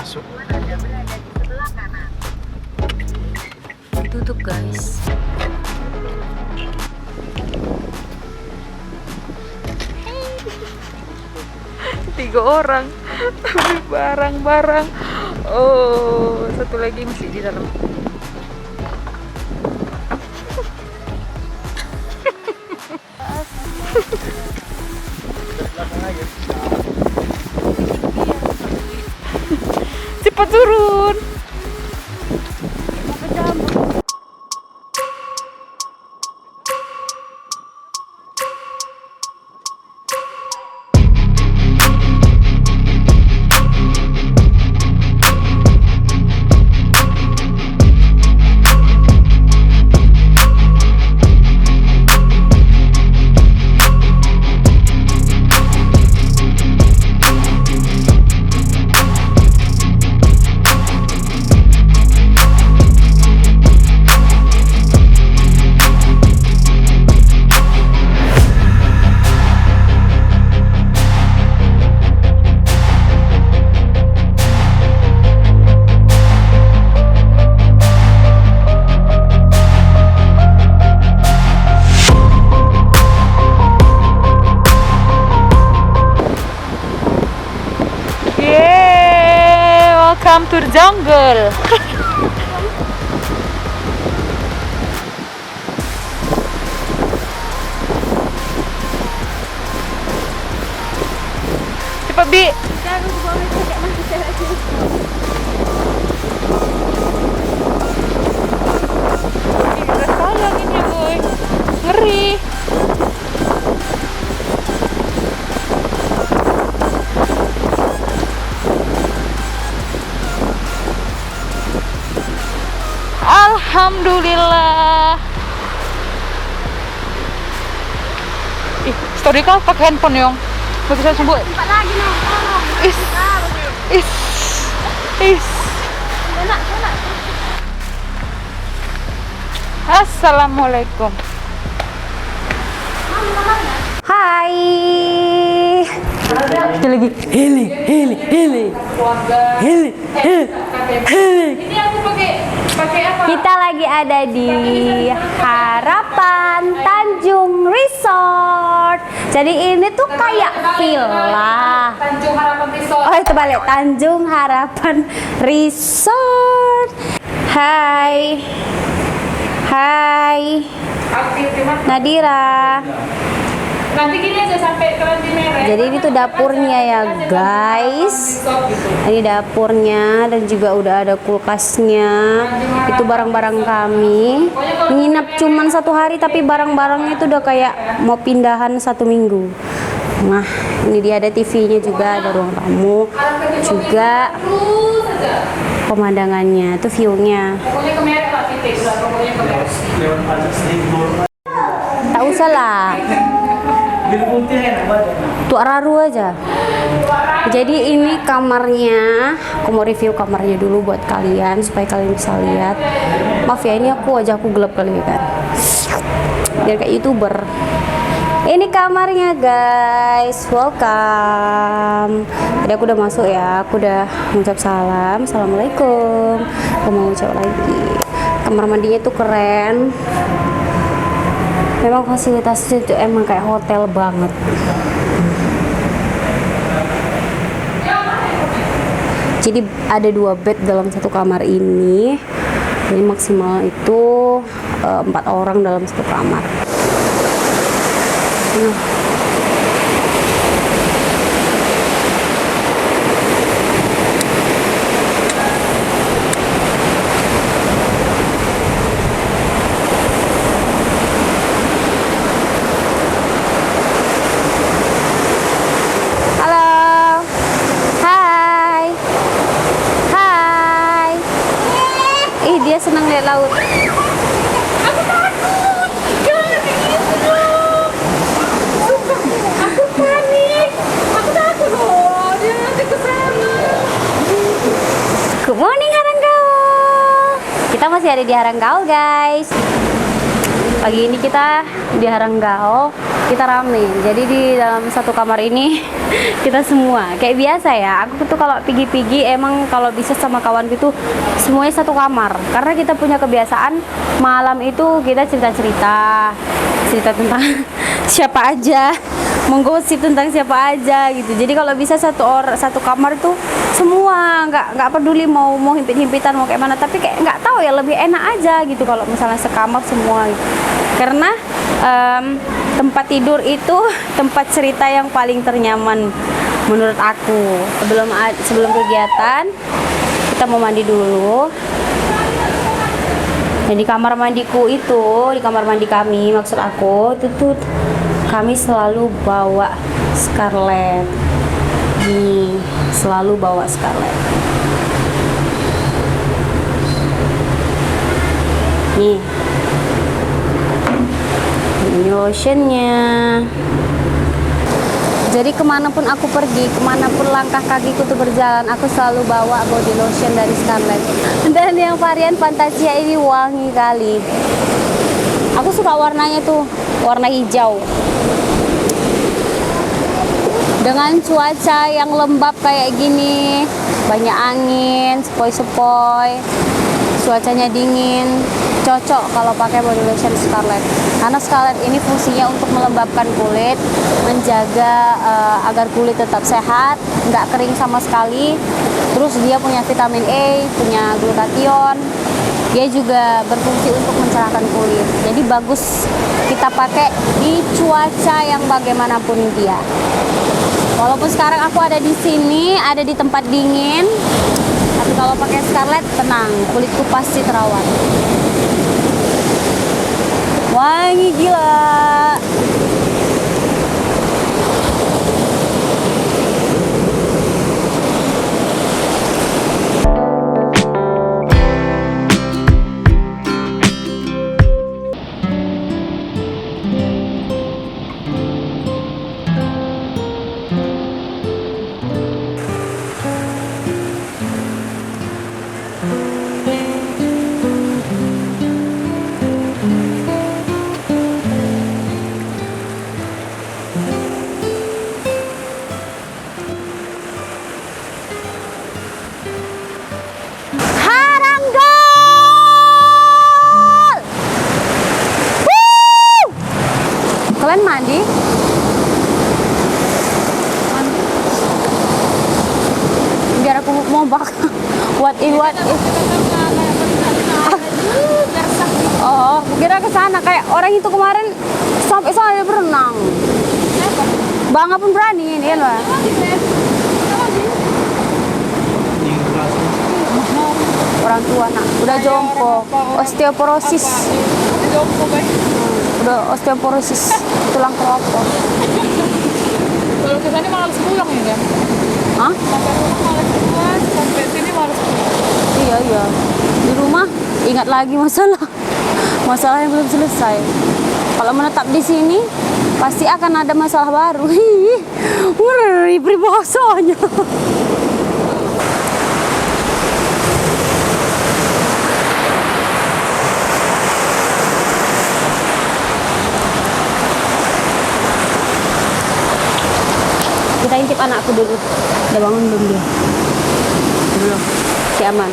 masuk. Tutup guys. Tiga orang barang-barang. Oh, satu lagi masih di dalam. Cepat turun. Welcome to the jungle. Cepat Bi. Udah sayang ini boy. Ngeri. Alhamdulillah. Ih, story kau pakai handphone Yong. Gak bisa sebut. Empat lagi nih. Is. Assalamualaikum. Hai. Dia lagi heli. Ini aku pakai apa? Kita lagi ada di Harapan Tanjung Resort. Jadi ini tuh kayak villa. Tanjung Harapan Resort. Oh itu balik, Tanjung Harapan Resort. Hai. Nadira. Nanti gini aja sampai keranti merah. Jadi ini tuh dapurnya ya guys. Ini dapurnya dan juga udah ada kulkasnya. Itu barang-barang kami. Nginap cuman 1 hari tapi barang-barangnya itu udah kayak mau pindahan 1 minggu. Nah ini dia, ada TV-nya juga, ada ruang tamu juga, pemandangannya itu view-nya. Pokoknya ke merah lah titik lah, pokoknya ke merah. Tak usah lah. Tuh raru aja. Jadi ini kamarnya. Aku mau review kamarnya dulu buat kalian supaya kalian bisa lihat. Maaf ya, ini wajahku gelap kali kan. Biar kayak YouTuber. Ini kamarnya guys. Welcome. Tadi aku udah masuk ya. Aku udah mengucap salam. Assalamualaikum. Aku mau ucap lagi. Kamar mandinya tuh keren. Memang fasilitasnya itu emang kayak hotel banget. Jadi ada 2 bed dalam satu kamar ini. Jadi maksimal itu 4 orang dalam satu kamar. Dia senang lihat laut. Aku takut. Jangan begitu dong. Aku panik. Aku takut loh. Dia nanti ke sana. Good morning Haranggaul. Kita masih ada di Haranggaul guys. Pagi ini kita di Haranggao, kita rame. Jadi di dalam satu kamar ini kita semua kayak biasa ya. Aku tuh kalau pigi-pigi emang kalau bisa sama kawan gitu semuanya satu kamar. Karena kita punya kebiasaan malam itu kita cerita-cerita tentang siapa aja, menggosip tentang siapa aja gitu. Jadi kalau bisa satu kamar tuh semua nggak peduli mau himpit-himpitan mau kayak mana, tapi kayak nggak tahu ya lebih enak aja gitu kalau misalnya sekamar semua gitu. Karena tempat tidur itu tempat cerita yang paling ternyaman menurut aku. Sebelum kegiatan kita mau mandi dulu. Dan di kamar mandiku itu, di kamar mandi kami, maksud aku itu tuh kami selalu bawa Scarlett. Nih, selalu bawa Scarlett. Nih, ini lotionnya. Jadi kemanapun aku pergi, kemanapun langkah kakiku tuh berjalan, aku selalu bawa body lotion dari Scarlett. Dan yang varian Fantasia ini wangi kali. Aku suka warnanya tuh, warna hijau. Dengan cuaca yang lembab kayak gini, banyak angin, sepoi-sepoi, cuacanya dingin, cocok kalau pakai body lotion Scarlett. Karena Scarlett ini fungsinya untuk melembabkan kulit, menjaga agar kulit tetap sehat, nggak kering sama sekali. Terus dia punya vitamin E, punya glutathione. Dia juga berfungsi untuk mencerahkan kulit. Jadi bagus kita pakai di cuaca yang bagaimanapun dia. Walaupun sekarang aku ada di sini, ada di tempat dingin, tapi kalau pakai Scarlett tenang, kulitku pasti terawat. Wangi gila. Kalian mandi? Biar aku mau bak. What if? Oh, kira ke sana kayak orang itu kemarin sampai sana dia berenang. Bangga pun berani ini loh. Orang tua nak, udah jompo, osteoporosis. Udah osteoporosis, tulang keropos. Kalau ke sana malas pulang ya kan? Hah? Sampai rumah malas pulang, sampai sini malas pulang. Iya. Di rumah ingat lagi masalah yang belum selesai. Kalau menetap di sini pasti akan ada masalah baru. Ngeri peribahasanya. Kita intip anakku dulu. Udah bangun belum dia? Belum. Si aman.